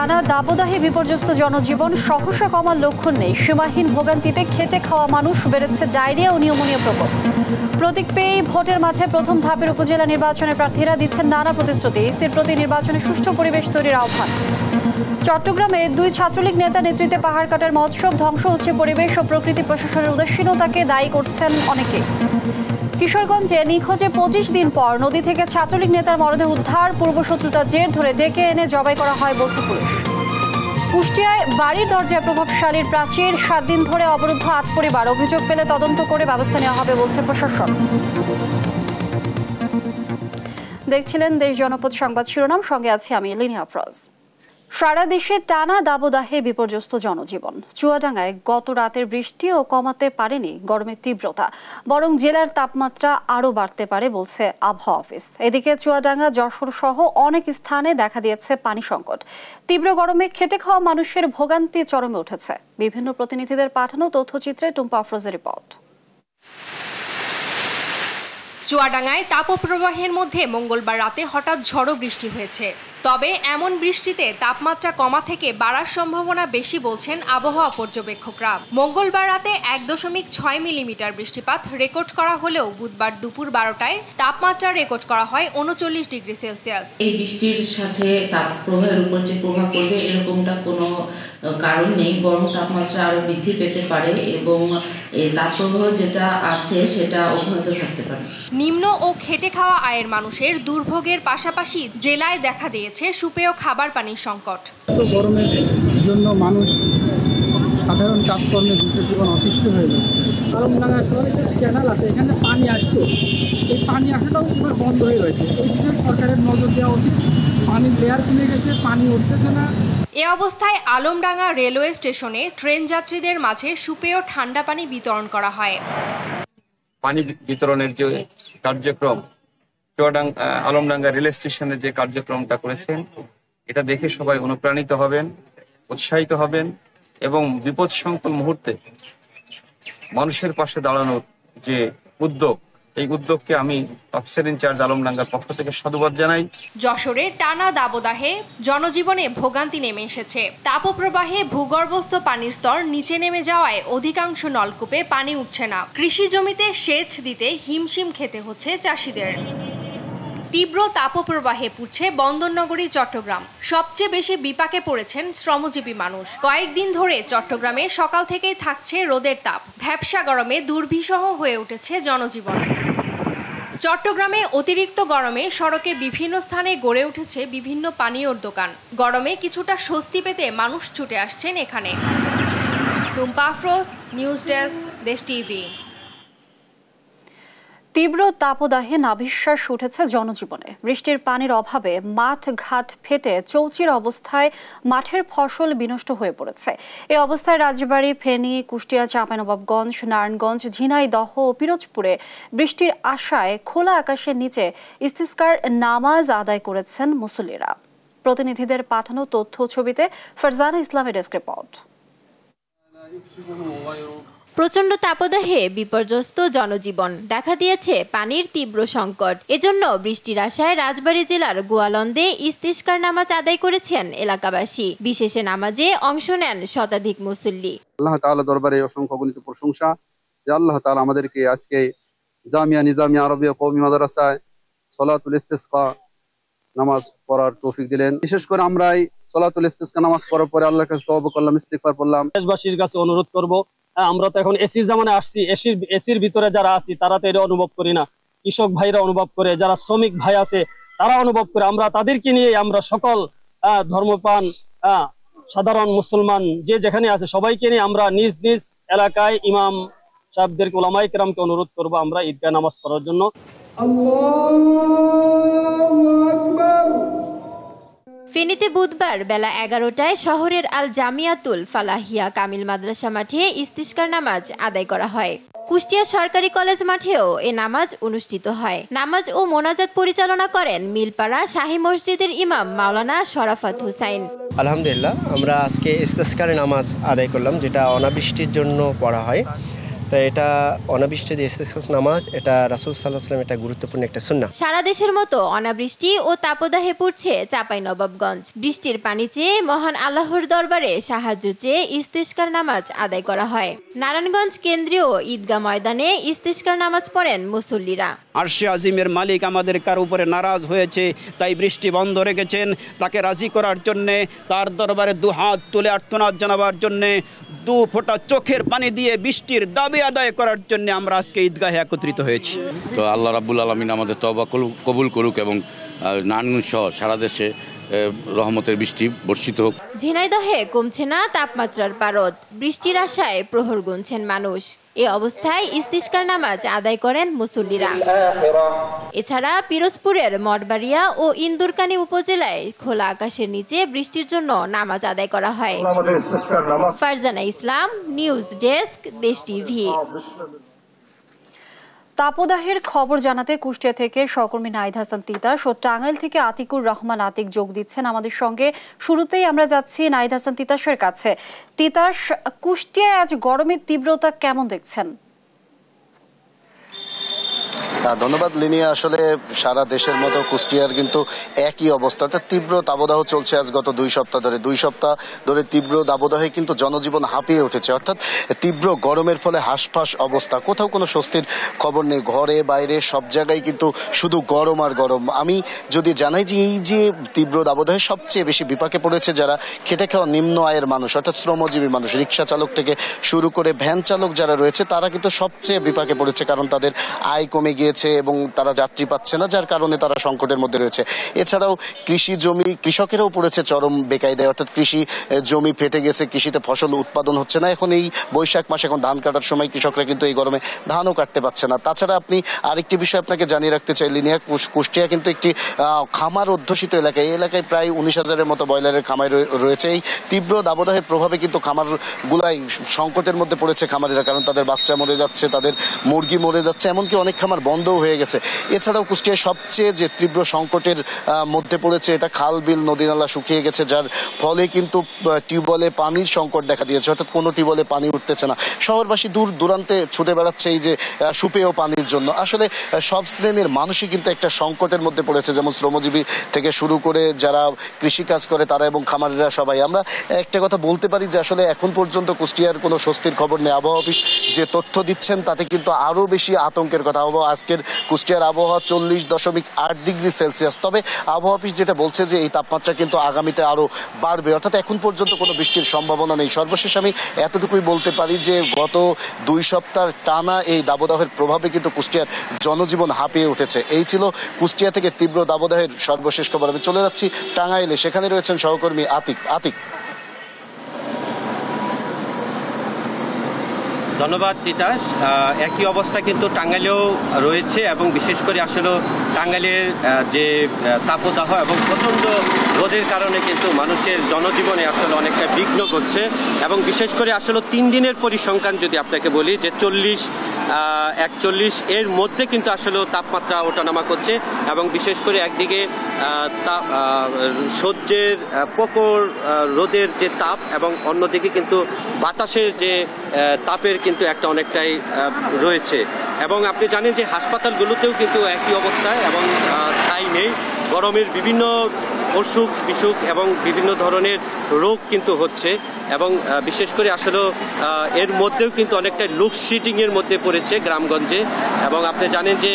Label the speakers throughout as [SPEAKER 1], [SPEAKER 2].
[SPEAKER 1] টানা দাবদাহে বিপর্যস্ত জনজীবন, সহসা কমার লক্ষণ নেই। সীমাহীন ভোগান্তিতে খেটে খাওয়া মানুষ, বেড়েছে ডায়রিয়া ও নিউমোনিয়া প্রকোপ। প্রতীক পেয়েই ভোটের মাঠে প্রথম ধাপের উপজেলা নির্বাচনের প্রার্থীরা দিচ্ছেন নানা প্রতিশ্রুতি। ইসির প্রতি নির্বাচনে সুষ্ঠু পরিবেশ তৈরির আহ্বান। চট্টগ্রামে দুই ছাত্রলীগ নেতার নেতৃত্বে পাহাড় কাটার মহোৎসব, ধ্বংস হচ্ছে পরিবেশ ও প্রকৃতি। প্রশাসনের উদাসীনতাকে দায়ী করছেন অনেকে। কিশোরগঞ্জে নিখোঁজে 25 দিন পর নদী থেকে ছাত্রলীগ নেতার মরদেহ উদ্ধার। পূর্বশত্রুতার জের ধরে ডেকে এনে জবাই করা হয় বলছে পুলিশ। কুষ্টিয়ায় বাড়ির দরজায় প্রভাবশালীর প্রাচীর, 7 দিন ধরে অবরুদ্ধ 8 পরিবার। অভিযোগ পেলে তদন্ত করে ব্যবস্থা নেওয়া হবে বলছে প্রশাসন। দেখছিলেন দেশ জনপদ সংবাদ শিরোনাম, সঙ্গে আছি আমি লিনিয়া আফরোজ। সারা দেশে টানা দাবদাহে বিপর্যস্ত জনজীবন। চুয়াডাঙ্গায় গত রাতের বৃষ্টিও কমাতে পারেনি গরমের তীব্রতা, বরং জেলার তাপমাত্রা আরও বাড়তে পারে বলছে আবহাওয়া অফিস। এদিকে চুয়াডাঙ্গা, যশোর সহ অনেক স্থানে দেখা দিয়েছে পানি সংকট। তীব্র গরমে খেটে খাওয়া মানুষের ভোগান্তি চরমে উঠেছে। বিভিন্ন প্রতিনিধিদের পাঠানো তথ্যচিত্রে টুম্পা আফরোজের রিপোর্ট।
[SPEAKER 2] চুয়াডাঙ্গায় তাপপ্রবাহের মধ্যে মঙ্গলবার রাতে হঠাৎ ঝড়ো বৃষ্টি হয়েছে। তবে এমন বৃষ্টিতে তাপমাত্রা কমা থেকে বাড়ার সম্ভাবনা বেশি বলছেন আবহাওয়া পর্যবেক্ষকরা। মঙ্গলবার রাতে 1.6 মিলিমিটার বৃষ্টিপাত রেকর্ড করা হলেও বুধবার দুপুর 12টায় তাপমাত্রা রেকর্ড করা হয় 39 ডিগ্রি সেলসিয়াস।
[SPEAKER 3] এই বৃষ্টির সাথে তাপপ্রবাহের উপর যে প্রভাব পড়বে এরকমটা কোনো কারণ নেই, বরং তাপমাত্রা আরও বৃদ্ধি পেতে পারে এবং এই তাপপ্রবাহ যেটা আছে সেটা অব্যাহত থাকতে পারে।
[SPEAKER 2] নিম্ন ও খেটে খাওয়া আয়ের মানুষের দুর্ভোগের পাশাপাশি জেলায় দেখা দিয়েছে সুপেয় খাবার পানির সংকট।
[SPEAKER 4] গরমের জন্য মানুষ সাধারণ কাজকর্মে জীবন অতিষ্ঠ হয়ে যাচ্ছে। আলমডাঙ্গা শহরে যে ক্যানাল আছে, এখানে পানি আসতো, এই পানি আসাটাও এবার বন্ধ হয়ে গেছে। এই বিষয়ে সরকারের নজর দেওয়া উচিত। পানির লেয়ার কমে গেছে, পানি উঠতেছে না।
[SPEAKER 2] এ অবস্থায় আলমডাঙ্গা রেলওয়ে স্টেশনে ট্রেন যাত্রীদের মাঝে সুপেয় ঠান্ডা পানি বিতরণ করা হয়।
[SPEAKER 5] পানি বিতরণের যে কার্যক্রম চুয়াডাঙ্গা আলমডাঙ্গা রেল স্টেশনে যে কার্যক্রমটা করেছেন, এটা দেখে সবাই অনুপ্রাণিত হবেন, উৎসাহিত হবেন এবং বিপদ সংকুল মুহূর্তে মানুষের পাশে দাঁড়ানোর যে উদ্যোগ, এই উদ্যোগকে আমি অফিসার ইনচার্জ আলমডাঙ্গার পক্ষ থেকে সাধুবাদ জানাই।
[SPEAKER 2] যশোরে টানা দাবদাহে জনজীবনে ভোগান্তি নেমে এসেছে। তাপপ্রবাহে ভূগর্ভস্থ পানির স্তর নিচে নেমে যাওয়ায় অধিকাংশ নলকূপে পানি উঠছে না। কৃষি জমিতে সেচ দিতে হিমশিম খেতে হচ্ছে চাষিদের। তীব্র তাপপ্রবাহে পুড়ছে বন্দরনগরী চট্টগ্রাম। সবচেয়ে বেশি বিপাকে পড়েছেন শ্রমজীবী মানুষ। কয়েকদিন ধরে চট্টগ্রামে সকাল থেকেই থাকছে রোদের তাপ। ভ্যাপসা গরমে দুর্বিষহ হয়ে উঠেছে জনজীবন। চট্টগ্রামে অতিরিক্ত গরমে সড়কে বিভিন্ন স্থানে গড়ে উঠেছে বিভিন্ন পানীয়র দোকান। গরমে কিছুটা স্বস্তি পেতে মানুষ ছুটে আসছেন এখানে। টুম্পা আফরোজ, নিউজ ডেস্ক, দেশ টিভি।
[SPEAKER 1] তীব্র তাপদাহে নাভিশ্বাস উঠেছে জনজীবনে। বৃষ্টির পানির অভাবে মাঠ ঘাট ফেটে চৌচির অবস্থায় মাঠের ফসল বিনষ্ট হয়ে পড়েছে। এ অবস্থায় রাজবাড়ী, ফেনী, কুষ্টিয়া, চাঁপাইনবাবগঞ্জ, নারায়ণগঞ্জ, ঝিনাইদহ ও পিরোজপুরে বৃষ্টির আশায় খোলা আকাশের নিচে ইস্তিসকার নামাজ আদায় করেছেন মুসল্লিরা। প্রতিনিধিদের পাঠানো তথ্য ছবিতে ফারজানা ইসলামের ডেস্ক রিপোর্ট।
[SPEAKER 6] প্রচণ্ড তাপদাহে বিপর্যস্ত জনজীবন, দেখা দিয়েছে পানির তীব্র সংকট। এজন্য বৃষ্টির আশায় রাজবাড়ী জেলার গোয়ালন্দে ইস্তিসকার নামাজ আদায় করেছেন এলাকাবাসী। বিশেষে নামাজে অংশ নেন শতাধিক মুসল্লি।
[SPEAKER 7] আল্লাহ তাআলা দরবারে অসংখ্য গণিত প্রশংসা যে আল্লাহ তাআলা আমাদেরকে আজকে জামিয়া নিজামিয়া আরবিয়া কওমি মাদ্রাসায় সলাতুল ইস্তিসকা নামাজ পড়ার তৌফিক দিলেন। বিশেষ করে আমরা এই সলাতুল ইস্তিসকা নামাজ পড়ার পরে আল্লাহর কাছে তওবা করলাম, ইস্তিগফার করলাম।
[SPEAKER 8] দেশবাসীর কাছে অনুরোধ করব, আমরা তো এখন এসির জামানে আসছি, এসির ভিতরে যারা আছি তারা তো এটা অনুভব করি না। কৃষক ভাইরা অনুভব করে, যারা শ্রমিক ভাই আছে তারা অনুভব করে। আমরা তাদেরকে নিয়ে আমরা সকল ধর্মপ্রাণ সাধারণ মুসলমান যে যেখানে আছে সবাইকে নিয়ে আমরা নিজ নিজ এলাকায় ইমাম সাহেবদেরকে, উলামায়ে কেরামকে অনুরোধ করব আমরা ঈদগাহ নামাজ পড়ার জন্য।
[SPEAKER 6] ফেনীতে বুধবার বেলা 11টায় শহরের আল জামিয়াতুল ফালাহিয়া কামিল মাদ্রাসা মাঠে ইস্তিসকার নামাজ আদায় করা হয়। কুষ্টিয়া সরকারি কলেজ মাঠেও এ নামাজ অনুষ্ঠিত হয়। নামাজ ও মোনাজাত পরিচালনা করেন মিলপাড়া শাহী মসজিদের ইমাম মাওলানা শরাফত হুসাইন।
[SPEAKER 9] আলহামদুলিল্লাহ, আমরা আজকে ইস্তিসকার নামাজ আদায় করলাম, যেটা অনাবৃষ্টির জন্য পড়া হয়। তো এটা অনাবৃষ্টিতে ইস্তিসকার নামাজ এটা রাসূল সাল্লাল্লাহু আলাইহি ওয়াসাল্লাম এটা গুরুত্বপূর্ণ একটা সুন্নাহ।
[SPEAKER 6] সারা দেশের মতো অনাবৃষ্টি ও তাপদাহে পড়ছে চাঁপাইনবাবগঞ্জ। বৃষ্টির পানি চেয়ে মহান আল্লাহর দরবারে সাহায্য চেয়ে ইস্তিসকার নামাজ আদায় করা হয়। নারায়ণগঞ্জ কেন্দ্রীয় ঈদগাহ ময়দানে ইস্তিসকার নামাজ পড়েন মুসল্লিরা।
[SPEAKER 10] আরশে আজিমের মালিক আমাদের কার উপরে নারাজ হয়েছে, তাই বৃষ্টি বন্ধ রেখেছেন। তাকে রাজি করার জন্যে, তার দরবারে দুহাত তুলে আর্তনাদ জানাবার জন্যে, 2 ফোঁটা চোখের পানি দিয়ে বৃষ্টির দাবি আদায় করার জন্য আমরা আজকে ঈদগাহে একত্রিত হয়েছি।
[SPEAKER 11] তো আল্লাহ রাব্বুল আলামিন আমাদের তওবা কবুল করুক এবং নারায়ণগঞ্জ সহ সারা দেশে রহমতের বৃষ্টি বর্ষিত হোক।
[SPEAKER 6] ঝিনাইদহে কমছে না তাপমাত্রার পারদ, বৃষ্টির আশায় প্রহর গুনছেন মানুষ। এ অবস্থায় ইস্তিসকার নামাজ আদায় করেন মুসল্লিরা। এছাড়া পিরোজপুরের মঠবাড়িয়া ও ইন্দুরকানী উপজেলায় খোলা আকাশের নিচে বৃষ্টির জন্য নামাজ আদায় করা হয়। ফারজানা ইসলাম, নিউজ ডেস্ক, দেশ টিভি।
[SPEAKER 1] তাপদাহের খবর জানাতে কুষ্টিয়া থেকে সহকর্মী নাহিদ হাসান তিতাস ও টাঙ্গাইল থেকে আতিকুর রহমান আতিক যোগ দিচ্ছেন আমাদের সঙ্গে। শুরুতেই আমরা যাচ্ছি নাহিদ হাসান তিতাসের কাছে। তিতাস, কুষ্টিয়ায় আজ গরমের তীব্রতা কেমন দেখছেন?
[SPEAKER 12] ধন্যবাদ লিনিয়া। আসলে সারা দেশের মতো কুষ্টিয়ার কিন্তু একই অবস্থা, অর্থাৎ তীব্র দাবদাহ চলছে আজ গত 2 সপ্তাহ ধরে। 2 সপ্তাহ ধরে তীব্র দাবদাহে কিন্তু জনজীবন হাঁপিয়ে উঠেছে, অর্থাৎ তীব্র গরমের ফলে হাঁসফাঁস অবস্থা, কোথাও কোনো স্বস্তির খবর নেই। ঘরে বাইরে সব জায়গায় কিন্তু শুধু গরম আর গরম। আমি যদি জানাই যে এই যে তীব্র দাবদাহে সবচেয়ে বেশি বিপাকে পড়েছে যারা খেটে খাওয়া নিম্ন আয়ের মানুষ, অর্থাৎ শ্রমজীবী মানুষ, রিক্সা চালক থেকে শুরু করে ভ্যান চালক যারা রয়েছে তারা কিন্তু সবচেয়ে বিপাকে পড়েছে, কারণ তাদের আয় কমে গিয়েছে এবং তারা যাত্রী পাচ্ছে না, যার কারণে তারা সংকটের মধ্যে রয়েছে। এছাড়াও কৃষি জমি কৃষকেরাও পড়েছে চরম বেকায়দায়, অর্থাৎ কৃষি জমি ফেটে গেছে, কৃষিতে ফসল উৎপাদন হচ্ছে না। এখন এই বৈশাখ মাসে এখন ধান কাটার সময় কৃষকরা কিন্তু এই গরমে ধানও কাটতে পারছে না। তাছাড়া আপনি আরেকটি বিষয় আপনাকে জানিয়ে রাখতে চাই লিনিয়া, কুষ্টিয়া কিন্তু একটি খামার অধ্যুষিত এলাকা। এই এলাকায় প্রায় 19,000-এর মতো ব্রয়লারের খামার রয়েছে। এই তীব্র দাবদাহের প্রভাবে কিন্তু খামারগুলাই সংকটের মধ্যে পড়েছে খামারিরা, কারণ তাদের বাচ্চা মরে যাচ্ছে, তাদের মুরগি মরে যাচ্ছে, এমনকি অনেক খামার বন্ধও হয়ে গেছে। এছাড়াও কুষ্টিয়ায় সবচেয়ে যে তীব্র সংকটের মধ্যে পড়েছে এটা খাল বিল নদী নালা শুকিয়ে গেছে, যার ফলে কিন্তু টিউবওয়েলে পানির সংকট দেখা দিয়েছে, অর্থাৎ কোনো টিউবওয়েলে পানি উঠতেছে না। শহরবাসী দূর দূরান্তে ছুটে বেড়াচ্ছে এই যে সুপেয় পানির জন্য। আসলে সব শ্রেণীর মানুষই কিন্তু একটা সংকটের মধ্যে পড়েছে, যেমন শ্রমজীবী থেকে শুরু করে যারা কৃষিকাজ করে তারা এবং খামারিরা সবাই। আমরা একটা কথা বলতে পারি যে আসলে এখন পর্যন্ত কুষ্টিয়ার কোনো স্বস্তির খবর নেই। আবহাওয়া অফিস যে তথ্য দিচ্ছেন তাতে কিন্তু আরও বেশি আতঙ্কের কথা। আজকের কুষ্টিয়ার আবহাওয়া 40.8 ডিগ্রি সেলসিয়াস। তবে আবহাওয়া অফিস যেটা বলছে যে এই তাপমাত্রা কিন্তু আগামীতে আরো বাড়বে, অর্থাৎ এখন পর্যন্ত কোনো বৃষ্টির সম্ভাবনা নেই। সর্বশেষ আমি এতটুকুই বলতে পারি যে গত 2 সপ্তাহ টানা এই দাবদাহের প্রভাবে কিন্তু কুষ্টিয়ার জনজীবন হাঁপিয়ে উঠেছে। এই ছিল কুষ্টিয়া থেকে তীব্র দাবদাহের সর্বশেষ খবর। আমি চলে যাচ্ছি টাঙ্গাইলে, সেখানে রয়েছেন সহকর্মী আতিক।
[SPEAKER 13] ধন্যবাদ তিতাস। একই অবস্থা কিন্তু টাঙ্গাইলেও রয়েছে এবং বিশেষ করে আসলে টাঙ্গাইলের যে তাপদাহ এবং প্রচণ্ড রোদের কারণে কিন্তু মানুষের জনজীবনে আসলে অনেকটা বিঘ্ন ঘটছে এবং বিশেষ করে আসলে 3 দিনের পরিসংখ্যান যদি আপনাকে বলি যে 40-41 এর মধ্যে কিন্তু আসলে তাপমাত্রা ওঠানামা করছে এবং বিশেষ করে একদিকে সূর্যের প্রখর রোদের যে তাপ এবং অন্যদিকে কিন্তু বাতাসের যে তাপের কিন্তু একটা অনেকটাই রয়েছে এবং আপনি জানেন যে হাসপাতালগুলোতেও কিন্তু একই অবস্থায় এবং ঠাঁই নেই। গরমের বিভিন্ন অসুখ বিসুখ এবং বিভিন্ন ধরনের রোগ কিন্তু হচ্ছে এবং বিশেষ করে আসলে এর মধ্যেও কিন্তু অনেকটা লোডশেডিংয়ের মধ্যে পড়েছে গ্রামগঞ্জে এবং আপনি জানেন যে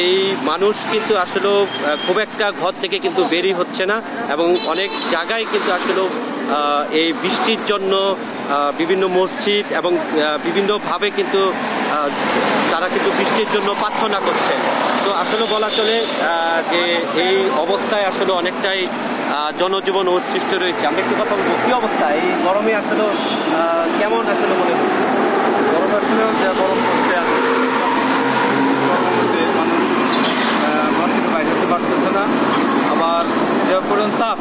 [SPEAKER 13] এই মানুষ কিন্তু আসলে খুব একটা ঘর থেকে কিন্তু বেরি হচ্ছে না এবং অনেক জায়গায় কিন্তু আসলে এই বৃষ্টির জন্য বিভিন্ন মসজিদ এবং বিভিন্নভাবে কিন্তু তারা কিন্তু বৃষ্টির জন্য প্রার্থনা করছে। তো আসলে বলা চলে যে এই অবস্থায় আসলে অনেকটাই জনজীবন উচ্ছিষ্ট রয়েছে। আমরা একটু কথা বলবো কি অবস্থা এই গরমে আসলে কেমন আসলে মনে হচ্ছে?
[SPEAKER 14] গরম আসলে যা গরম পড়ছে আসলে মানুষ ঘর থেকে বাইরে হতে পারতেছে না, আবার যে পরিমাণ তাপ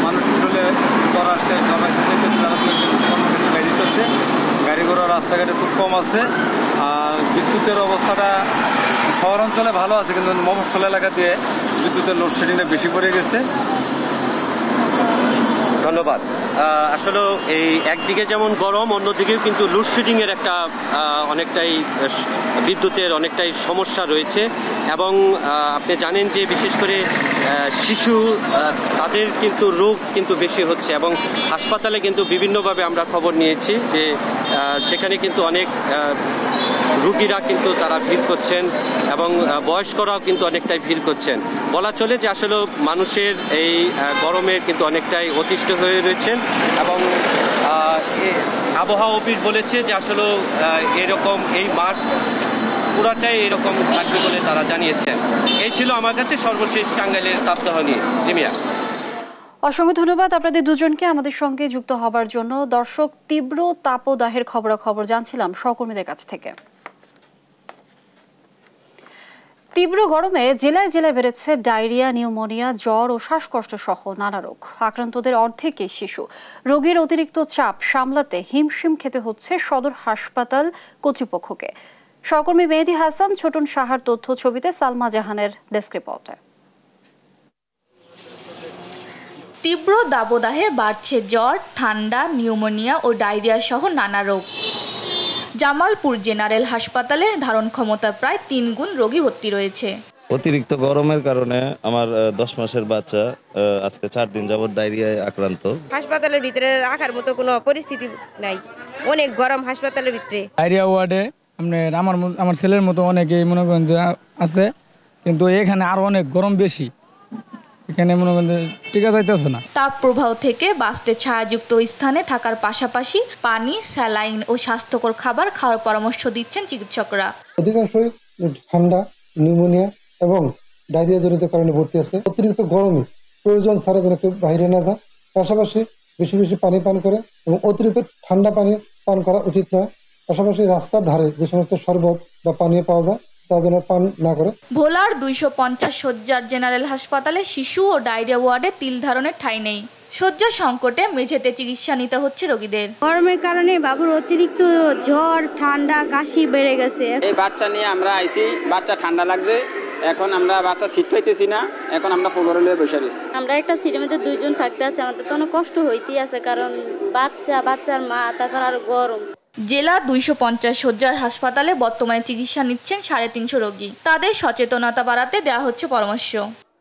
[SPEAKER 14] মানুষ আসলে করার শেষ সবাই কর্মক্ষেত্রে বাইরে করছে, গাড়ি ঘোড়া রাস্তাঘাটে খুব কম আছে। আর বিদ্যুতের অবস্থাটা শহরাঞ্চলে ভালো আছে, কিন্তু মফস্বল এলাকা দিয়ে বিদ্যুতের লোডশেডিংটা বেশি পড়ে গেছে।
[SPEAKER 13] ধন্যবাদ। আসলে এই একদিকে যেমন গরম, অন্যদিকেও কিন্তু লোডশেডিং এর একটা অনেকটাই বিদ্যুতের অনেকটাই সমস্যা রয়েছে এবং আপনি জানেন যে বিশেষ করে শিশু তাদের কিন্তু রোগ কিন্তু বেশি হচ্ছে এবং হাসপাতালে কিন্তু বিভিন্নভাবে আমরা খবর নিয়েছি যে সেখানে কিন্তু অনেক রুগীরা কিন্তু তারা ভিড় করছেন এবং বয়স্করাও কিন্তু অনেকটাই ভিড় করছেন। বলা চলে যে আসলে মানুষের এই গরমের কিন্তু অনেকটাই অতিষ্ঠ হয়ে রয়েছেন এবং আবহাওয়া অফিস বলেছে যে আসলে এরকম এই মাস পুরাটাই এরকম থাকবে বলে তারা জানিয়েছেন। এই ছিল আমার কাছে সর্বশেষ টাঙ্গাইলের তাপদাহ নিয়ে। জিমিয়া,
[SPEAKER 1] অসংখ্য ধন্যবাদ আপনাদের দুজনকে আমাদের সঙ্গে যুক্ত হবার জন্য। দর্শক, তীব্র তাপদাহের খবরাখবর জানছিলাম সহকর্মীদের কাছ থেকে। তীব্র গরমে জেলায় জেলায় বেড়েছে ডায়রিয়া, নিউমোনিয়া, জ্বর ও শ্বাসকষ্ট সহ নানা রোগ। আক্রান্তদের অর্ধেকই শিশু। রোগীর অতিরিক্ত চাপ সামলাতে হিমশিম খেতে হচ্ছে সদর হাসপাতাল কর্তৃপক্ষকে। সহকর্মী মেহেদি হাসান, ছোটন সাহার তথ্য ছবিতে সালমা জাহানের ডেস্ক রিপোর্টে।
[SPEAKER 15] তীব্র দাবদাহে বাড়ছে জ্বর, ঠান্ডা, নিউমোনিয়া ও ডায়রিয়া সহ নানা রোগ। জামালপুর জেনারেল হাসপাতালে ধারণ ক্ষমতা প্রায় 3 গুণ রোগী ভর্তি রয়েছে।
[SPEAKER 16] অতিরিক্ত গরমের কারণে আমার 10 মাসের বাচ্চা আজকে 4 দিন যাবত ডায়রিয়ায় আক্রান্ত।
[SPEAKER 17] হাসপাতালের ভিতরে রাখার মতো কোনো পরিস্থিতি নাই, অনেক গরম হাসপাতালের ভিতরে।
[SPEAKER 4] ডায়রিয়া ওয়ার্ডে আমার ছেলের মতো অনেকেই মনে করেন যে আছে, কিন্তু এখানে আরো অনেক গরম বেশি, এখানে মনে করেন টিকা যাইতেছে না।
[SPEAKER 15] তাপ প্রবাহ থেকে বাঁচতে ছায়াযুক্ত স্থানে থাকার পাশাপাশি পানি, স্যালাইন ও স্বাস্থ্যকর খাবার খাওয়ার পরামর্শ দিচ্ছেন চিকিৎসকরা।
[SPEAKER 18] অধিকাংশই ঠান্ডা, নিউমোনিয়া এবং ডায়রিয়া জনিত কারণে ভর্তি আছে। অতিরিক্ত গরমে প্রয়োজন ছাড়া যেন কেউ বাইরে না যায়, পাশাপাশি বেশি বেশি পানি পান করে এবং অতিরিক্ত ঠান্ডা পানি পান করা উচিত নয়। পাশাপাশি রাস্তার ধারে যে সমস্ত শরবত বা পানীয় পাওয়া যায় তা যেন পান না করে।
[SPEAKER 15] ভোলার 250 শয্যার জেনারেল হাসপাতালে শিশু ও ডায়রিয়া ওয়ার্ডে তিল ধারণের ঠাঁই নেই। শয্যা সংকটে মেঝেতে চিকিৎসা নিতে হচ্ছে রোগীদের।
[SPEAKER 19] গরমের কারণে বাবুর অতিরিক্ত জ্বর, ঠান্ডা, কাশি বেড়ে গেছে।
[SPEAKER 20] এই বাচ্চা নিয়ে আমরা আইছি, বাচ্চা ঠান্ডা লাগছে, এখন আমরা বাচ্চা সিট পাইতেছি না, এখন আমরা কোমরে লয়ে বসে রয়েছি।
[SPEAKER 19] আমরা একটা সিটের মধ্যে 2 জন থাকতে আছে, আমাদের তো অনেক কষ্ট হইতেই আছে, কারণ বাচ্চার মা, তারপর আর গরম।
[SPEAKER 15] জেলা 250 শয্যার হাসপাতালে বর্তমানে চিকিৎসা নিচ্ছেন 350 রোগী। তাদের সচেতনতা বাড়াতে দেওয়া হচ্ছে পরামর্শ।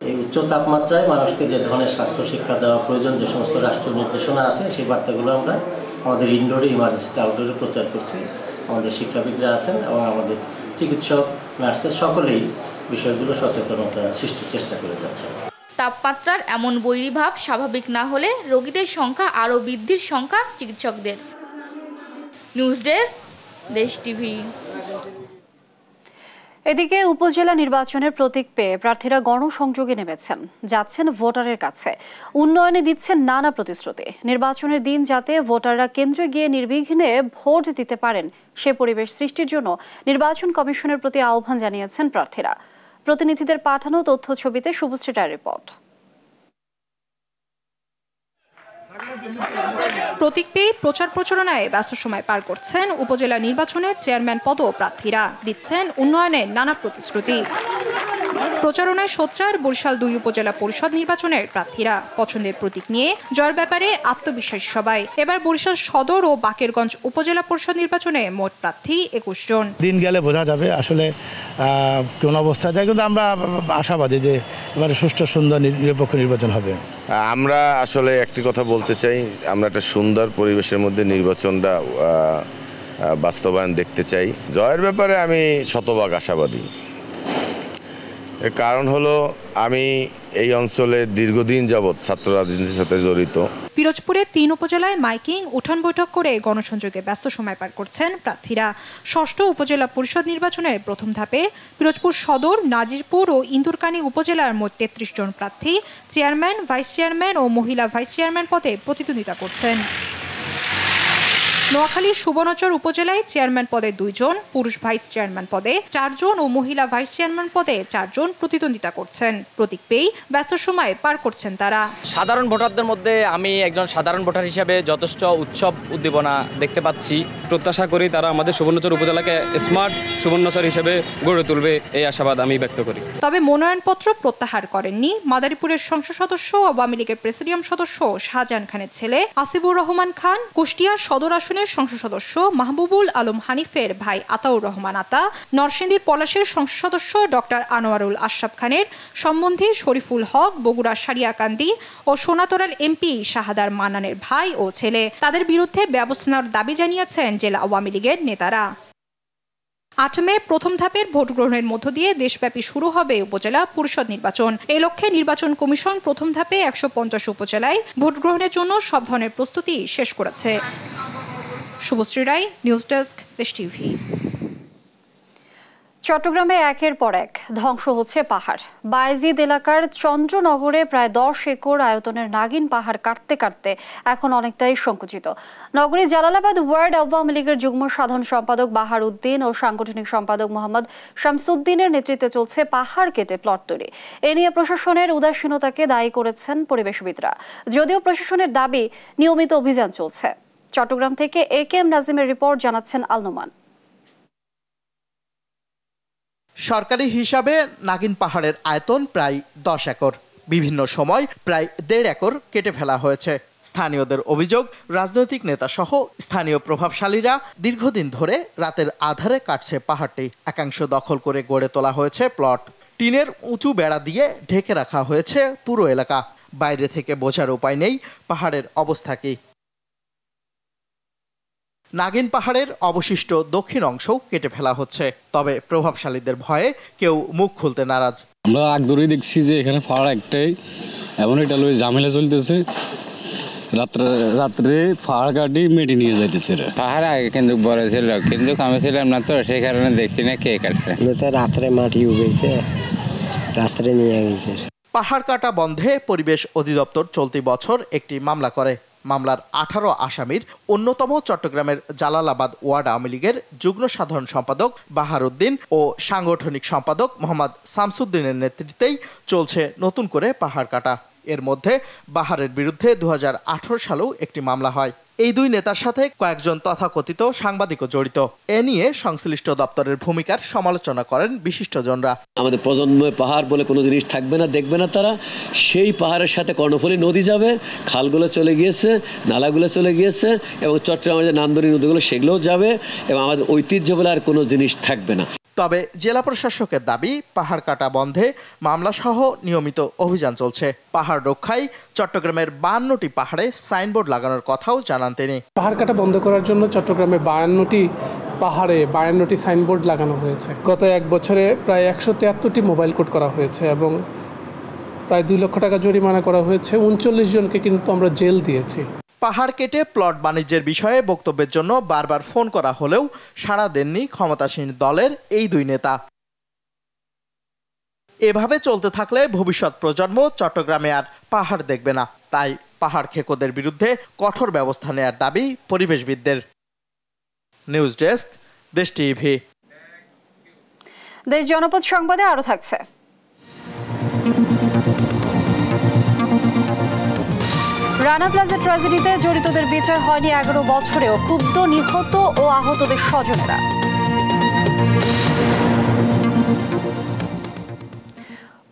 [SPEAKER 21] এই উচ্চ তাপমাত্রায় মানুষকে যে ধরনের স্বাস্থ্য শিক্ষা দেওয়া প্রয়োজন, যে সমস্ত রাষ্ট্রীয় নির্দেশনা আছে, সেই বার্তাগুলো আমরা আমাদের ইনডোরে, ইমার্জেন্সিতে, আউটডোরে প্রচার করছি। আমাদের শিক্ষাবিদরা আছেন এবং আমাদের চিকিৎসক, নার্সের সকলেই বিষয়গুলো সচেতনতা সৃষ্টির চেষ্টা করে যাচ্ছে।
[SPEAKER 15] তাপমাত্রার এমন বৈরীভাব স্বাভাবিক না হলে রোগীদের সংখ্যা আরও বৃদ্ধির সংখ্যা চিকিৎসকদের। নিউজ ডেস্ক, দেশ টিভি।
[SPEAKER 1] এদিকে উপজেলা নির্বাচনের প্রতীক পেয়ে প্রার্থীরা গণসংযোগে নেমেছেন, যাচ্ছেন ভোটারের কাছে, উন্নয়নে দিচ্ছেন নানা প্রতিশ্রুতি। নির্বাচনের দিন যাতে ভোটাররা কেন্দ্রে গিয়ে নির্বিঘ্নে ভোট দিতে পারেন সে পরিবেশ সৃষ্টির জন্য নির্বাচন কমিশনের প্রতি আহ্বান জানিয়েছেন প্রার্থীরা। প্রতিনিধিদের পাঠানো তথ্য ছবিতে শুভশ্রীটার রিপোর্ট।
[SPEAKER 22] প্রতীক পেয়ে প্রচার প্রচারণায় ব্যস্ত সময় পার করছেন উপজেলা নির্বাচনের চেয়ারম্যান পদপ্রার্থীরা, দিচ্ছেন উন্নয়নের নানা প্রতিশ্রুতি। প্রচারণায় সোচ্চার বরিশাল 2 উপজেলা পরিষদ নির্বাচনের প্রার্থীরা। পছন্দের প্রতীক নিয়ে জয়ের ব্যাপারে আত্মবিশ্বাসী সবাই। এবার বরিশাল সদর ও বাকেরগঞ্জ উপজেলা পরিষদ নির্বাচনে মোট প্রার্থী 21 জন।
[SPEAKER 23] দিন গেলে বোঝা যাবে আসলে কোন অবস্থা যায়, কিন্তু আমরা আশাবাদী যে এবারে সুষ্ঠু, সুন্দর, নিরপেক্ষ নির্বাচন হবে।
[SPEAKER 24] আমরা আসলে একটি কথা বলতে চাই, আমরা একটা সুন্দর পরিবেশের মধ্যে নির্বাচনটা বাস্তবায়ন দেখতে চাই। জয়ের ব্যাপারে আমি শতভাগ আশাবাদী। এর কারণ হলো আমি এই অঞ্চলে দীর্ঘদিন যাবৎ ছাত্র রাজনীতির সাথে জড়িত।
[SPEAKER 22] পিরোজপুরে 3 উপজেলায় মাইকিং, উঠান বৈঠক করে গণসংযোগে ব্যস্ত সময় পার করছেন প্রার্থীরা। 6ষ্ঠ উপজেলা পরিষদ নির্বাচনের প্রথম ধাপে পিরোজপুর সদর, নাজিরপুর ও ইন্দুরকানী উপজেলার মোট 33 জন প্রার্থী চেয়ারম্যান, ভাইস চেয়ারম্যান ও মহিলা ভাইস চেয়ারম্যান পদে প্রতিদ্বন্দ্বিতা করছেন। নোয়াখালীর সুবর্ণচর উপজেলায় চেয়ারম্যান পদে 2 জন, পুরুষ ভাইস চেয়ারম্যান পদে 4 জন ও মহিলা ভাইস চেয়ারম্যান পদে 4 জন প্রতিদ্বন্দ্বিতা করছেন। প্রতীক পেয়েই ব্যস্ত সময় পার করছেন তারা।
[SPEAKER 2] সাধারণ ভোটারদের মধ্যে আমি একজন সাধারণ ভোটার হিসেবে যথেষ্ট উৎসব উদ্দীপনা দেখতে পাচ্ছি। প্রত্যাশা করি তারা আমাদের সুবর্ণচর উপজেলাকে স্মার্ট সুবর্ণচর হিসেবে গড়ে তুলবে, এই আশাবাদ আমি ব্যক্ত করি।
[SPEAKER 22] তবে মনোনয়নপত্র প্রত্যাহার করেননি মাদারীপুরের সংসদ সদস্য আওয়ামী লীগের প্রেসিডিয়াম সদস্য শাহজাহান খানের ছেলে আসিফুর রহমান খান, কুষ্টিয়া সদর আসনের সংসদ সদস্য মাহবুবুল আলম হানিফের ভাই আতাউর রহমান আতা, নরসিংদীর পলাশের সংসদ সদস্য ডক্টর আনোয়ারুল আশরাফ খানের সম্বন্ধী শরীফুল হক, বগুড়া সারিয়াকান্দি ও সোনাতরাল এমপি শাহাদার মান্নানের ভাই ও ছেলে। তাদের বিরুদ্ধে ব্যবস্থা নেওয়ার দাবি জানিয়েছেন জেলা আওয়ামী লীগের নেতারা। 8 মে প্রথম ধাপের ভোট গ্রহণের মধ্য দিয়ে দেশব্যাপী শুরু হবে উপজেলা পরিষদ নির্বাচন। এই লক্ষ্যে নির্বাচন কমিশন প্রথম ধাপে 150 উপজেলায় ভোট গ্রহণের জন্য সব ধরনের প্রস্তুতি শেষ করেছে। শুভশ্রী রায়, নিউজ ডেস্ক, দেশ টিভি।
[SPEAKER 1] চট্টগ্রামে একের পর এক ধ্বংস হচ্ছে পাহাড়। বায়েজিদ এলাকার চন্দ্রনগরে প্রায় 10 একর আয়তনের নাগিন পাহাড় কাটতে কাটতে এখন অনেকটাই সংকুচিত। নগরী জালালাবাদ ওয়ার্ড আওয়ামী লীগের যুগ্ম সাধারণ সম্পাদক বাহার উদ্দিন ও সাংগঠনিক সম্পাদক মোহাম্মদ শামসুদ্দিনের নেতৃত্বে চলছে পাহাড় কেটে প্লট তৈরি। এ নিয়ে প্রশাসনের উদাসীনতাকে দায়ী করেছেন পরিবেশবিদরা। যদিও প্রশাসনের দাবি নিয়মিত অভিযান চলছে। চট্টগ্রাম থেকে একেএম নাজিমের রিপোর্ট, জানাচ্ছেন আলনুমান।
[SPEAKER 3] সরকারি হিসাবে নাগিন পাহাড়ের আয়তন প্রায় 10 একর। বিভিন্ন সময় প্রায় 1.5 একর কেটে ফেলা হয়েছে। স্থানীয়দের অভিযোগ, রাজনৈতিক নেতা সহ স্থানীয় প্রভাবশালীরা দীর্ঘদিন ধরে রাতের আধারে কাটছে পাহাড়টি। একাংশ দখল করে গড়ে তোলা হয়েছে প্লট। টিনের উঁচু বেড়া দিয়ে ঢেকে রাখা হয়েছে পুরো এলাকা। বাইরে থেকে বোঝার উপায় নেই পাহাড়ের অবস্থা কি। নাগিন পাহাড়ের অবশিষ্ট দক্ষিণ অংশও কেটে ফেলা হচ্ছে, তবে প্রভাবশালীদের ভয়ে কেউ মুখ খুলতে নারাজ।
[SPEAKER 5] আমরা আগ ধরেই দেখছি যে এখানে পাহাড় একটাই, এমন এটা লই ঝামেলা চলতেছে। রাত্রে পাহাড় কাটি মেটে নিয়ে যাইতেছে।
[SPEAKER 7] পাহাড় আগে কিন্তু বড় ছিল, কিন্তু আমি ছিলাম না, তো সেই কারণে দেখছি না কে কাটছে।
[SPEAKER 25] রাত্রে মাটি উঠেছে, রাত্রে নিয়ে গেছে।
[SPEAKER 3] পাহাড় কাটা বন্ধে পরিবেশ অধিদপ্তর চলতি বছর একটি মামলা করে। মামলার 18 আসামির অন্যতম চট্টগ্রামের জালালাবাদ ওয়ার্ড আওয়ামী লীগের যুগ্ম সাধারণ সম্পাদক বাহার উদ্দিন ও সাংগঠনিক সম্পাদক মোহাম্মদ শামসুদ্দিনের নেতৃত্বেই চলছে নতুন করে পাহাড় কাটা। এর মধ্যে বাহারের বিরুদ্ধে 2018 সালেও একটি মামলা হয়। এই দুই নেতার সাথে কয়েকজন তথাকথিত সাংবাদিকও জড়িত। এ নিয়ে সংশ্লিষ্ট দপ্তরের ভূমিকার সমালোচনা করেন বিশিষ্টজনরা।
[SPEAKER 26] আমাদের প্রজন্মে পাহাড় বলে কোনো জিনিস থাকবে না, দেখবে না তারা। সেই পাহাড়ের সাথে কর্ণফুলী নদী যাবে, খালগুলো চলে গিয়েছে, নালাগুলো চলে গিয়েছে, এবং চট্টগ্রামের যে নান্দনিক নদীগুলো সেগুলোও যাবে, এবং আমাদের ঐতিহ্য বলে আর কোনো জিনিস থাকবে না।
[SPEAKER 3] তবে জেলা প্রশাসকের দাবি, পাহাড় কাটা বন্ধে মামলাসহ নিয়মিত অভিযান চলছে। পাহাড় রক্ষায় চট্টগ্রামের 52টি পাহাড়ে সাইনবোর্ড লাগানোর কথাও জানান তিনি।
[SPEAKER 27] পাহাড় কাটা বন্ধ করার জন্য চট্টগ্রামে 52টি পাহাড়ে 52টি সাইনবোর্ড লাগানো হয়েছে। গত 1 বছরে প্রায় 173টি মোবাইল কোড করা হয়েছে এবং প্রায় 2 লক্ষ টাকা জরিমানা করা হয়েছে। 39 জনকে কিন্তু আমরা জেল দিয়েছি।
[SPEAKER 3] পাহাড় কেটে প্লট বাণিজ্যের বিষয়ে বক্তব্যের জন্য বারবার ফোন করা হলেও সাড়া দেননি ক্ষমতাসীন দলের এই দুই নেতা। এভাবে চলতে থাকলে ভবিষ্যৎ প্রজন্ম চট্টগ্রামে আর পাহাড় দেখবে না। তাই পাহাড় খেকোদের বিরুদ্ধে কঠোর ব্যবস্থা নেওয়ার দাবি পরিবেশবিদদের। নিউজ ডেস্ক, দেশ টিভি।
[SPEAKER 1] দেশ জনপদ সংবাদে আরো থাকছে। রানা প্লাজা ট্র্যাজেডিতে জড়িতদের বিচার হয়নি 11 বছরেও ক্ষুব্ধ নিহত ও আহতদের স্বজনেরা।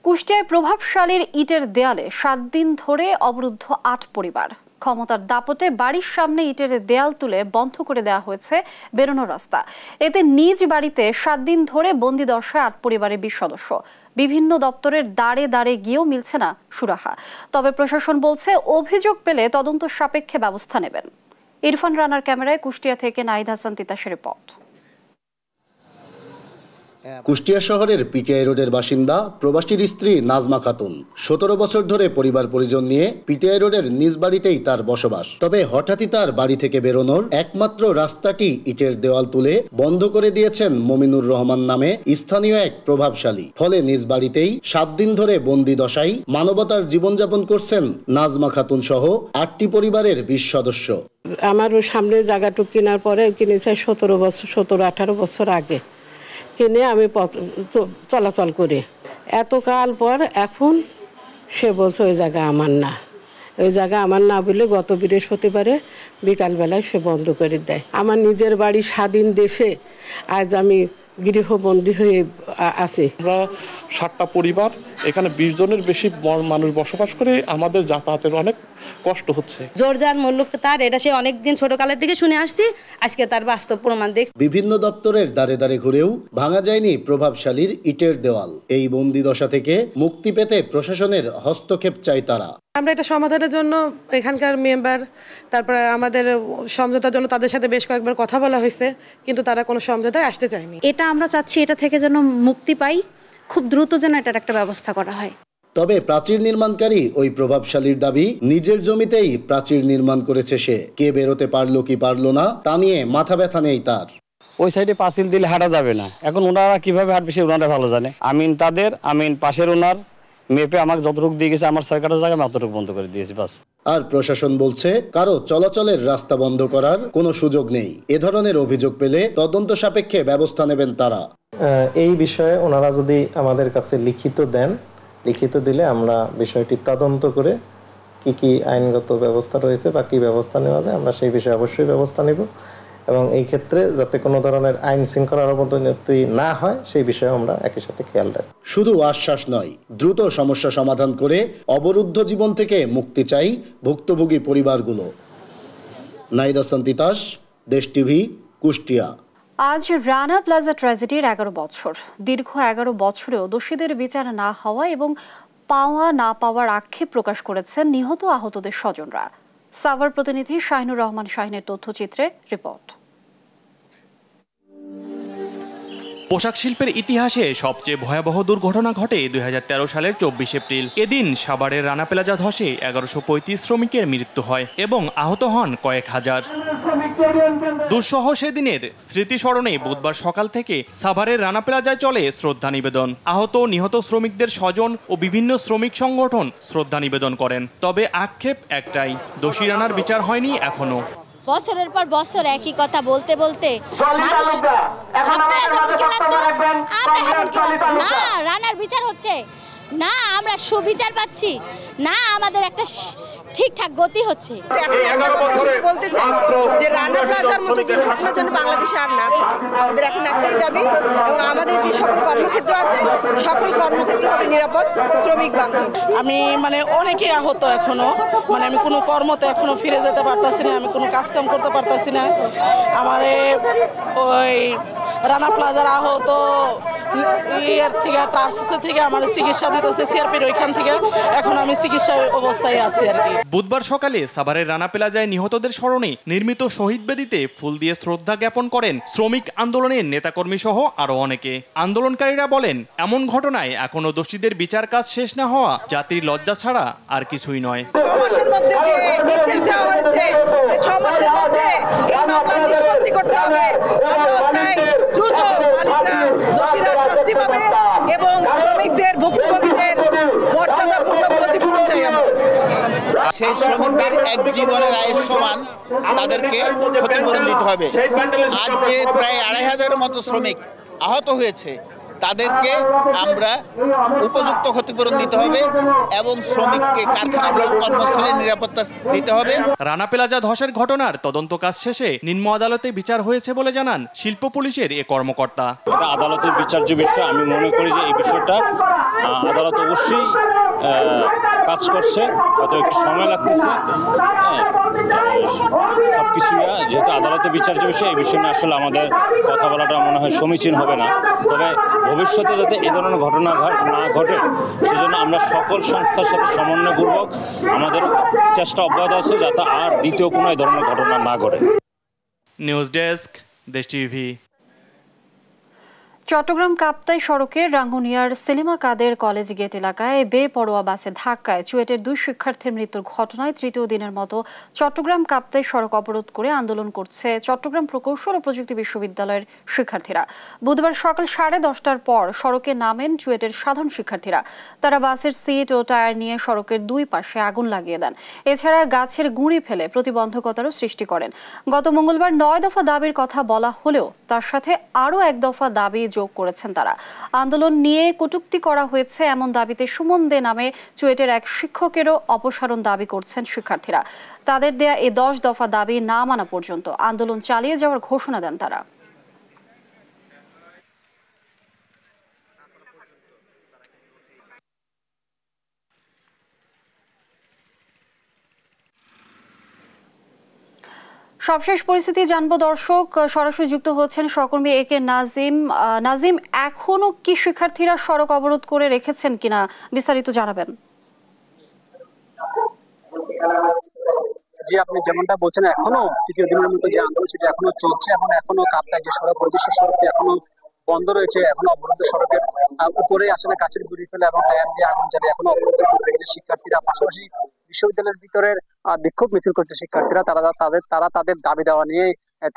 [SPEAKER 1] কুষ্টিয়ায় প্রভাবশালীর ইটের দেয়ালে 7 দিন ধরে অবরুদ্ধ 8 পরিবার। ক্ষমতার দাপটে বাড়ির সামনে ইটের দেয়াল তুলে বন্ধ করে দেওয়া হয়েছে বেরোনোর রাস্তা। এতে নিজ বাড়িতে 7 দিন ধরে বন্দি দশায় 8 পরিবারের 20 সদস্য। বিভিন্ন দপ্তরের দাঁড়ে দাঁড়ে গিয়েও মিলছে না সুরাহা। তবে প্রশাসন বলছে অভিযোগ পেলে তদন্ত সাপেক্ষে ব্যবস্থা নেবেন। ইরফান রানার ক্যামেরায় কুষ্টিয়া থেকে নাহিদ হাসান তিতাসের রিপোর্ট।
[SPEAKER 6] কুষ্টিয়া শহরের পিটিআই রোডের বাসিন্দা প্রবাসীর স্ত্রী নাজমা খাতুন 17 বছর ধরে পরিবার পরিজন নিয়ে পিটিআই রোডের নিজ বাড়িতেই তার বসবাস। তবে হঠাৎই তার বাড়ি থেকে বেরোনোর একমাত্র রাস্তাটি ইটের দেওয়াল তুলে বন্ধ করে দিয়েছেন মমিনুর রহমান নামে স্থানীয় এক প্রভাবশালী। ফলে নিজ বাড়িতেই 7 দিন ধরে বন্দি দশায় মানবতার জীবনযাপন করছেন নাজমা খাতুন সহ 8টি পরিবারের 20 সদস্য।
[SPEAKER 8] আমার সামনে জায়গাটুকু কেনার পরে কিনেছে 17-18 বছর আগে কিনে আমি চলাচল করি। এতকাল পর এখন সে বলছে ওই জায়গা আমার না, ওই জায়গা আমার না বলে গত বৃহস্পতিবারে বিকালবেলায় সে বন্ধ করে দেয়। আমার নিজের বাড়ি স্বাধীন দেশে আজ আমি গৃহবন্দী হয়ে আছি।
[SPEAKER 9] আমরা 7টা পরিবার, এখানে 20 জনের বেশি মানুষ বসবাস করে, আমাদের যাতায়াতের অনেক কষ্ট হচ্ছে।
[SPEAKER 10] জোরজার মল্লুক তার এটা সে অনেকদিন ছোটকালের থেকে শুনে আসছি, আজকে তার বাস্তব প্রমাণ দেখছি।
[SPEAKER 6] বিভিন্ন দপ্তরের দ্বারে দ্বারে ঘুরেও ভাঙা যায়নি প্রভাবশালীর ইটের দেওয়াল। এই বন্দি দশা থেকে মুক্তি পেতে প্রশাসনের হস্তক্ষেপ চাই তারা।
[SPEAKER 11] আমরা এটা সমাধানের জন্য এখানকার মেম্বার, তারপরে আমাদের সমঝোতার জন্য তাদের সাথে বেশ কয়েকবার কথা বলা হয়েছে, কিন্তু তারা কোনো সমঝোতায় আসতে চায়নি।
[SPEAKER 12] এটা আমরা চাচ্ছি এটা থেকে যেন মুক্তি পাই, খুব দ্রুত যেন এটার একটা ব্যবস্থা করা হয়।
[SPEAKER 6] তবে প্রাচীর নির্মাণকারী ওই প্রভাবশালীর দাবি, নিজের জমিতেই প্রাচীর নির্মাণ করেছে সে। কে বেরোতে পারলো কি পারলো না তা নিয়ে মাথা ব্যথা নেই তার।
[SPEAKER 5] ওই সাইডে পাঁচিল দিলে হাঁটা যাবে না, এখন ওনারা কিভাবে হাঁটবে সে ওনারা ভালো জানে। আমিন তাদের, আমিন পাশের ওনার মেপে আমাকে যতটুকু দিয়ে গেছে আমার 6 কাটা জায়গা আমি অতটুকু বন্ধ করে দিয়েছি বাস।
[SPEAKER 6] আর প্রশাসন বলছে কারো চলাচলের রাস্তা বন্ধ করার কোনো সুযোগ নেই। এ ধরনের অভিযোগ পেলে তদন্ত সাপেক্ষে ব্যবস্থা নেবেন তারা।
[SPEAKER 21] এই বিষয়ে ওনারা যদি আমাদের কাছে লিখিত দেন, লিখিত দিলে আমরা বিষয়টি তদন্ত করে কি আইনগত ব্যবস্থা রয়েছে বা কি ব্যবস্থা নেওয়া যায় আমরা সেই বিষয়ে অবশ্যই ব্যবস্থা নেব, এবং এই ক্ষেত্রে যাতে কোনো ধরনের আইন শৃঙ্খলার অবনতি না হয় সেই বিষয়ে আমরা একই সাথে খেয়াল রাখি।
[SPEAKER 6] শুধু আশ্বাস নয়, দ্রুত সমস্যা সমাধান করে অবরুদ্ধ জীবন থেকে মুক্তি চাই ভুক্তভোগী পরিবারগুলো। নাইদা সন্তিতাস, দেশ টিভি, কুষ্টিয়া।
[SPEAKER 1] আজ রানা প্লাজা ট্র্যাজেডির 11 বছর। দীর্ঘ 11 বছরেও দোষীদের বিচার না হওয়া এবং পাওয়া না পাওয়ার আক্ষেপ প্রকাশ করেছেন নিহত আহতদের স্বজনরা। সাভার প্রতিনিধি শাহিনুর রহমান শাহিনের তথ্যচিত্রে রিপোর্ট।
[SPEAKER 14] পোশাক শিল্পের ইতিহাসে সবচেয়ে ভয়াবহ দুর্ঘটনা ঘটে 2013 সালের 24 এপ্রিল। এদিন সাভারের রানা প্লাজা ধসে 1135 শ্রমিকের মৃত্যু হয় এবং আহত হন কয়েক হাজার। দুঃসহ সেদিনের স্মৃতি স্মরণে বুধবার সকাল থেকে সাভারের রানা প্লাজায় চলে শ্রদ্ধা নিবেদন। আহত নিহত শ্রমিকদের স্বজন ও বিভিন্ন শ্রমিক সংগঠন শ্রদ্ধা নিবেদন করেন। তবে আক্ষেপ একটাই, দোষী রানার বিচার হয়নি এখনো।
[SPEAKER 28] বছরের পর বছর একই কথা বলতে বলতে না রানার বিচার হচ্ছে না, আমরা সুবিচার পাচ্ছি না, আমাদের একটা ঠিকঠাক গতি হচ্ছে।
[SPEAKER 17] বলতে চাই যে রানা প্লাজার মতো দুর্ঘটনা যেন বাংলাদেশে আর না থাকে। আমাদের এখন একটাই দাবি, এবং আমাদের যে সকল কর্মক্ষেত্র আছে সকল কর্মক্ষেত্র হবে নিরাপদ, শ্রমিক বান্ধব।
[SPEAKER 11] আমি অনেকে আহত এখনো, আমি কোনো কর্মতে এখনো ফিরে যেতে পারতাছি না, আমি কোনো কাজকাম করতে পারতাছি না। আমার ওই রানা প্লাজার আহত এর থেকে টার্সিসে থেকে আমার চিকিৎসা দিতেছে সিআরপির ওইখান থেকে, এখন আমি চিকিৎসা অবস্থায় আছি আর কি।
[SPEAKER 14] বুধবার সকালে সাভারের রানা প্লাজায় নিহতদের স্মরণে নির্মিত শহীদ বেদিতে ফুল দিয়ে শ্রদ্ধা জ্ঞাপন করেন শ্রমিক আন্দোলনের নেতাকর্মী সহ আরো অনেকে। আন্দোলনকারীরা বলেন, এমন ঘটনায় এখনো দোষীদের বিচার কাজ শেষ না হওয়া জাতির লজ্জা ছাড়া আর কিছুই নয়।
[SPEAKER 11] 6 মাসের মধ্যে যে নির্দেশ দেওয়া হয়েছে যে 6 মাসের মধ্যে এই মামলা নিষ্পত্তি করতে হবে, আমরা চাই দ্রুত মালিকরা দোষীরা শাস্তি পাবে এবং শ্রমিকদের ভুক্তভোগীদের মর্যাদাপূর্ণ ক্ষতিপূরণ চাই আমরা।
[SPEAKER 29] সেই শ্রমিকদের এক জীবনের আয়ের সমান তাদেরকে ক্ষতিপূরণ দিতে হবে। আজ যে প্রায় 2500-এর মতো শ্রমিক আহত হয়েছে তাদেরকে আমরা উপযুক্ত ক্ষতিপূরণ দিতে হবে এবং শ্রমিককে কারখানাগুলোর কর্মস্থলে নিরাপত্তা দিতে হবে।
[SPEAKER 14] রানা প্লাজা ধসের ঘটনার তদন্ত কাজ শেষে নিম্ন আদালতে বিচার হয়েছে বলে জানান শিল্প পুলিশের এ কর্মকর্তা।
[SPEAKER 5] আদালতের বিচার্য বিষয়, আমি মনে করি যে এই বিষয়টা আদালত অবশ্যই কাজ করছে, হয়তো একটু সময় লাগতেছে। সবকিছু যেহেতু আদালতের বিচার্য বিষয়, এই বিষয় নিয়ে আসলে আমাদের কথা বলাটা মনে হয় সমীচীন হবে না। তবে ভবিষ্যতে যাতে এই ধরনের ঘটনা না ঘটে সেজন্য আমরা সকল সংস্থার সাথে সমন্বয়পূর্বক আমাদের চেষ্টা অব্যাহত আছে যাতে আর দ্বিতীয় কোনো এই ধরনের ঘটনা না ঘটে।
[SPEAKER 14] নিউজ ডেস্ক, দেশ টিভি।
[SPEAKER 1] চট্টগ্রাম কাপ্তাই সড়কের রাঙ্গুনিয়ার সেলিমা কাদের কলেজ গেট এলাকায় বেপরোয়া বাসের ধাক্কায় চুয়েটের 2 শিক্ষার্থীর মৃত্যুর ঘটনায় তৃতীয় দিনের মতো চট্টগ্রাম কাপ্তাই সড়ক অবরোধ করে আন্দোলন করছে চট্টগ্রাম প্রকৌশল ও প্রযুক্তি বিশ্ববিদ্যালয়ের শিক্ষার্থীরা। বুধবার সকাল 10:30টার পর সড়কে নামেন চুয়েটের সাধারণ শিক্ষার্থীরা। তারা বাসের সিট ও টায়ার নিয়ে সড়কের 2 পাশে আগুন লাগিয়ে দেন। এছাড়া গাছের গুঁড়ি ফেলে প্রতিবন্ধকতারও সৃষ্টি করেন। গত মঙ্গলবার 9 দফা দাবির কথা বলা হলেও তার সাথে আরও 1 দফা দাবি যোগ করেছেন তারা। আন্দোলন নিয়ে কটূক্তি করা হয়েছে এমন দাবিতে সুমন দে নামে চুয়েটের এক শিক্ষকেরও অপসারণ দাবি করছেন শিক্ষার্থীরা। তাদের দেয়া এই 10 দফা দাবি না মানা পর্যন্ত আন্দোলন চালিয়ে যাওয়ার ঘোষণা দেন তারা। সবশেষ পরিস্থিতি জানবো দর্শক, সরাসরি যুক্ত হচ্ছেন সহকর্মী একে নাজিম। নাজিম, এখনো কি শিক্ষার্থীরা সড়ক অবরোধ করে রেখেছেন কিনা বিস্তারিত জানাবেন।
[SPEAKER 4] জি, আপনি যেমনটা বলছেন এখনো তৃতীয় দিনের মতো যে আন্দোলন সেটা এখনো চলছে। এখনো কাপ্তাই যে সড়ক রয়েছে সেই সড়কটি এখনো বন্ধ রয়েছে। এখনো অবরুদ্ধ সড়কের উপরে আসলে কাছের গুঁড়ি ফেলে এবং টায়ার দিয়ে আগুন জ্বালিয়ে এখনো অবরুদ্ধ করে রেখেছে শিক্ষার্থীরা। পাশাপাশি বিশ্ববিদ্যালয়ের ভিতরের বিক্ষোভ মিছিল করছে শিক্ষার্থীরা। তারা তাদের দাবি দেওয়া নিয়ে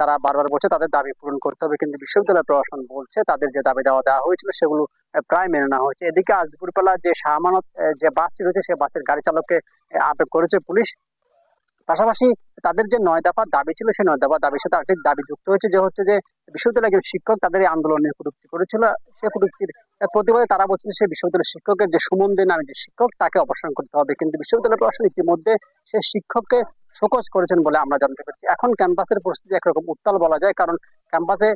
[SPEAKER 4] তারা বারবার বলছে তাদের দাবি পূরণ করতে হবে, কিন্তু বিশ্ববিদ্যালয় প্রশাসন বলছে তাদের যে দাবি দেওয়া হয়েছিল সেগুলো প্রায় মেনে নেওয়া হয়েছে। এদিকে আজ দুপুরবেলা যে শাহমানত যে বাসটি রয়েছে সে বাসের গাড়ি চালককে আটক করেছে পুলিশ। পাশাপাশি তাদের যে 9 দফা দাবি ছিল সেই 9 দফা দাবির সাথে আরেকটি দাবি যুক্ত হয়েছে, যে হচ্ছে যে বিশ্ববিদ্যালয়ের শিক্ষক তাদের এই আন্দোলনের কটূক্তি করেছিল। সে কটূক্তির প্রতিবাদে তারা বলছে সেই বিশ্ববিদ্যালয়ের শিক্ষকের যে সুমন দে নামে যে শিক্ষক তাকে অপসারণ করতে হবে, কিন্তু বিশ্ববিদ্যালয় প্রশাসন ইতিমধ্যে সে শিক্ষককে শোকজ করেছেন বলে আমরা জানতে পারছি। এখন ক্যাম্পাসের পরিস্থিতি একরকম উত্তাল বলা যায়, কারণ ক্যাম্পাসে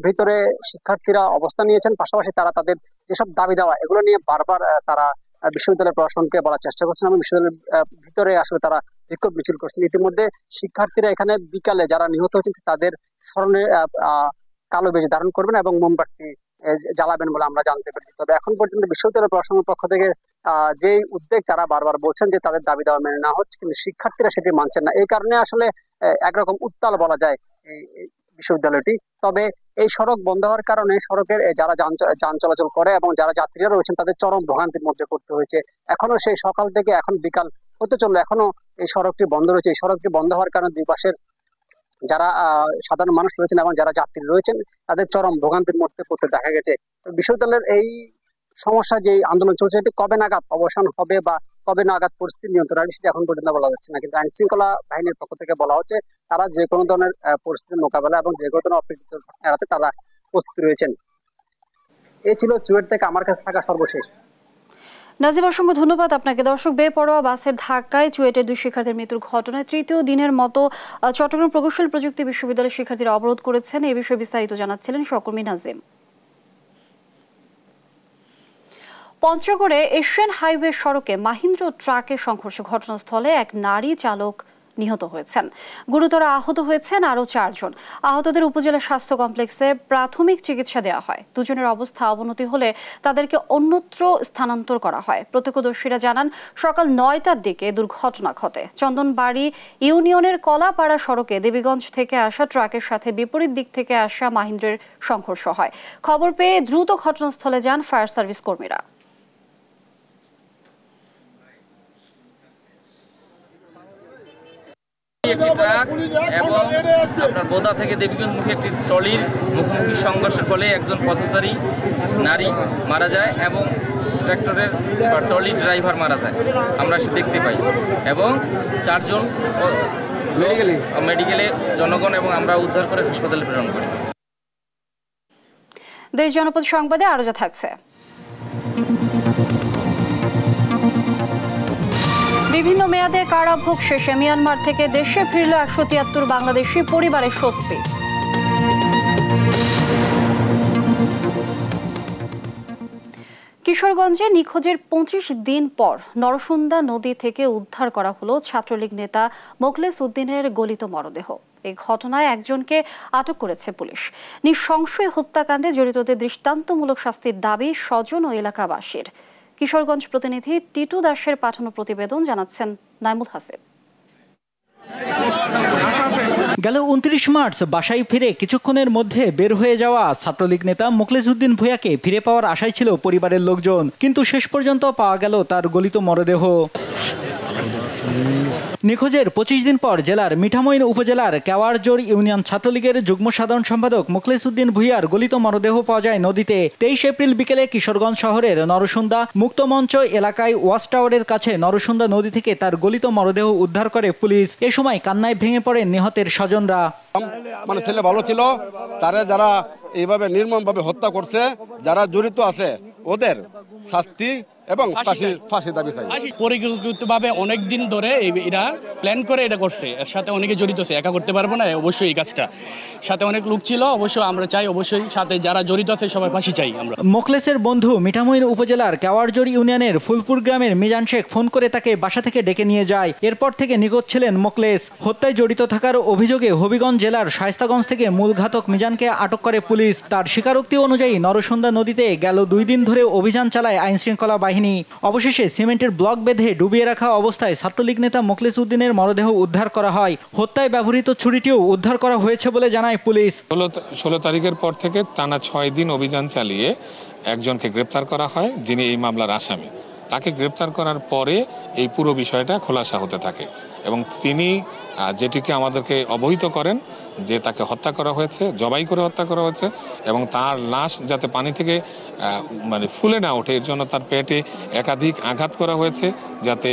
[SPEAKER 4] ভিতরে শিক্ষার্থীরা অবস্থান নিয়েছেন। পাশাপাশি তারা তাদের যেসব দাবি দেওয়া এগুলো নিয়ে বারবার তারা বিশ্ববিদ্যালয় প্রশাসনকে বলার চেষ্টা করছেন এবং বিশ্ববিদ্যালয়ের ভিতরে আসলে তারা বিক্ষোভ মিছিল করছেন। ইতিমধ্যে শিক্ষার্থীরা এখানে বিকালে যারা নিহত হয়েছেন তাদের স্মরণে কালো বেজি ধারণ করবেন এবং মোমবাতি জ্বালাবেন বলে আমরা জানতে পেরেছি। তবে এখন পর্যন্ত বিশ্ববিদ্যালয় প্রশাসনের পক্ষ থেকে যে উদ্যোগ তারা বারবার বলছেন যে তাদের দাবি দেওয়া মেনে নেওয়া হচ্ছে, কিন্তু শিক্ষার্থীরা সেটি মানছেন না। এই কারণে আসলে একরকম উত্তাল বলা যায় এই বিশ্ববিদ্যালয়টি। তবে এই সড়ক বন্ধ হওয়ার কারণে সড়কের যারা যান চলাচল করে এবং যারা যাত্রীরা রয়েছেন তাদের চরম ভোগান্তির মধ্যে করতে হয়েছে। এখনো সেই সকাল থেকে এখন বিকাল হতে চললো এখনো এই সড়কটি বন্ধ রয়েছে। এই সড়কটি বন্ধ হওয়ার কারণে দুই পাশের যারা সাধারণ মানুষ রয়েছেন এবং যারা যাত্রী রয়েছেন তাদের চরম ভোগান্তির মধ্যে পড়তে দেখা গেছে। বিশ্ববিদ্যালয়ের এই সমস্যা যে আন্দোলন চলছে এটি কবে নাগাদ অবসান হবে বা কবে নাগাদ পরিস্থিতি নিয়ন্ত্রণ হবে সেটা এখন পর্যন্ত বলা যাচ্ছে না, কিন্তু আইন শৃঙ্খলা বাহিনীর পক্ষ থেকে বলা হচ্ছে তারা যে কোনো ধরনের পরিস্থিতির মোকাবেলা এবং যে কোনো ধরনের অপ্রীতিকর ঘটনা এড়াতে তারা প্রস্তুত রয়েছেন। এই ছিল চুয়েট থেকে আমার কাছে থাকা সর্বশেষ।
[SPEAKER 1] নাজিম, অসংখ্য ধন্যবাদ আপনাকে। দর্শক, বেপরোয়া বাসের ধাক্কায় চুয়েটের 2 শিক্ষার্থীর মৃত্যুর ঘটনায় তৃতীয় দিনের মতো চট্টগ্রাম প্রকৌশল প্রযুক্তি বিশ্ববিদ্যালয়ের শিক্ষার্থীরা অবরোধ করেছেন। এই বিষয়ে বিস্তারিত জানাচ্ছিলেন সহকর্মী নাজিম। পঞ্চগড়ে এশিয়ান হাইওয়ে সড়কে মাহিন্দ্র ট্রাকের সংঘর্ষে ঘটনাস্থলে এক নারী চালক নিহত হয়েছেন। গুরুতর আহত হয়েছেন আরও 4 জন। আহতদের উপজেলা স্বাস্থ্য কমপ্লেক্সে প্রাথমিক চিকিৎসা দেওয়া হয়। 2 জনের অবস্থা অবনতি হলে তাদেরকে অন্যত্র স্থানান্তর করা হয়। প্রত্যক্ষদর্শীরা জানান সকাল 9টার দিকে দুর্ঘটনা ঘটে। চন্দনবাড়ি ইউনিয়নের কলাপাড়া সড়কে দেবীগঞ্জ থেকে আসা ট্রাকের সাথে বিপরীত দিক থেকে আসা মাহিন্দ্রের সংঘর্ষ হয়। খবর পেয়ে দ্রুত ঘটনাস্থলে যান ফায়ার সার্ভিস কর্মীরা।
[SPEAKER 13] একটি ট্রাক এবং আপনার বোদা থেকে দেবীগঞ্জমুখী একটি ট্রলির মুখোমুখি সংঘর্ষের ফলে একজন পথচারী নারী মারা যায় এবং ট্র্যাক্টরের বা ট্রলির ড্রাইভার মারা যায় আমরা দেখতে পাই, এবং 4 জন মেডিকেলে জনগণ এবং আমরা উদ্ধার করে হাসপাতালে প্রেরণ করি।
[SPEAKER 1] দেশ জনপদ সংবাদে আরো যা থাকছে। বিভিন্ন মেয়াদে কারাভোগ শেষে মিয়ানমার থেকে দেশে ফিরল 173 বাংলাদেশি পরিবারের স্বস্তি। কিশোরগঞ্জে নিখোঁজের 25 দিন পর নরসুন্দা নদী থেকে উদ্ধার করা হলো ছাত্রলীগ নেতা মোখলেস উদ্দিনের গলিত মরদেহ। এই ঘটনায় একজনকে আটক করেছে পুলিশ। নৃশংস হত্যাকাণ্ডে জড়িতদের দৃষ্টান্তমূলক শাস্তির দাবি স্বজন ও এলাকাবাসীর। কিশোরগঞ্জ প্রতিনিধি টিটু দাসের পাঠানো প্রতিবেদন জানাচ্ছেন নাইমুল হাসিব।
[SPEAKER 2] গেল 29 মার্চ বাসায় ফিরে কিছুক্ষণের মধ্যে বের হয়ে যাওয়া ছাত্রলীগ নেতা মোখলেছউদ্দিন ভূঁইয়াকে ফিরে পাওয়ার আশায় ছিল পরিবারের লোকজন, কিন্তু শেষ পর্যন্ত পাওয়া গেল তার গলিত মরদেহ। নিখোঁজের 25 দিন পর জেলার মিঠামইন উপজেলার কেওয়ারজোড় ইউনিয়ন ছাত্রলীগের যুগ্ম সাধারণ সম্পাদক মোখলেছউদ্দিন ভূঁইয়ার গলিত মরদেহ পাওয়া যায় নদীতে। 23 এপ্রিল বিকেলে কিশোরগঞ্জ শহরের নরসুন্দা মুক্তমঞ্চ এলাকায় ওয়াচ টাওয়ারের কাছে নরসুন্দা নদী থেকে তার গলিত মরদেহ উদ্ধার করে পুলিশ। এ সময় কান্নায় ভেঙে পড়ে নিহতের স্বজনরা।
[SPEAKER 15] মানে ছেলে ভালো ছিল, তারা যারা এইভাবে নির্মমভাবে হত্যা করছে, যারা জড়িত আছে ওদের শাস্তি এবং ফাঁসি দাবি চাই।
[SPEAKER 16] পরিকল্পিতভাবে অনেক দিন ধরে এরা প্ল্যান করে এটা করছে, এর সাথে অনেকে জড়িত আছে, একা করতে পারবো না অবশ্যই এই কাজটা, সাথে অনেক লোক ছিল, অবশ্যই আমরা চাই অবশ্যই সাথে যারা জড়িত আছে সবাই ফাঁসি চাই আমরা।
[SPEAKER 2] মোখলেসের বন্ধু মিঠামইন উপজেলার কেওয়ারজোড় ইউনিয়নের ফুলপুর গ্রামের মিজান শেখ ফোন করে তাকে বাসা থেকে ডেকে নিয়ে যায়। এরপর থেকে নিখোঁজ ছিলেন মোখলেস। হত্যায় জড়িত থাকার অভিযোগে হবিগঞ্জ জেলার শায়েস্তাগঞ্জ থেকে মূল ঘাতক মিজানকে আটক করে পুলিশ। তার স্বীকারোক্তি অনুযায়ী নরসুন্দা নদীতে গেল 2 দিন ধরে অভিযান চালায় আইন শৃঙ্খলা বাহিনী। অবশেষে সিমেন্টের ব্লক বেঁধে ডুবিয়ে রাখা অবস্থায় ছাত্রলীগ নেতা মোখলেছউদ্দিনের মরদেহ উদ্ধার করা হয়। হত্যায় ব্যবহৃত ছুরিটিও উদ্ধার করা হয়েছে বলে জানায় পুলিশ।
[SPEAKER 18] 16 তারিখের পর থেকে টানা 6 দিন অভিযান চালিয়ে একজনকে গ্রেপ্তার করা হয়, যিনি এই মামলার আসামি। তাকে গ্রেপ্তার করার পরে এই পুরো বিষয়টা খোলাসা হতে থাকে এবং তিনি যেটিকে আমাদেরকে অবহিত করেন যে তাকে হত্যা করা হয়েছে, জবাই করে হত্যা করা হয়েছে এবং তার লাশ যাতে পানি থেকে মানে ফুলে না ওঠে এর জন্য তার পেটে একাধিক আঘাত করা হয়েছে, যাতে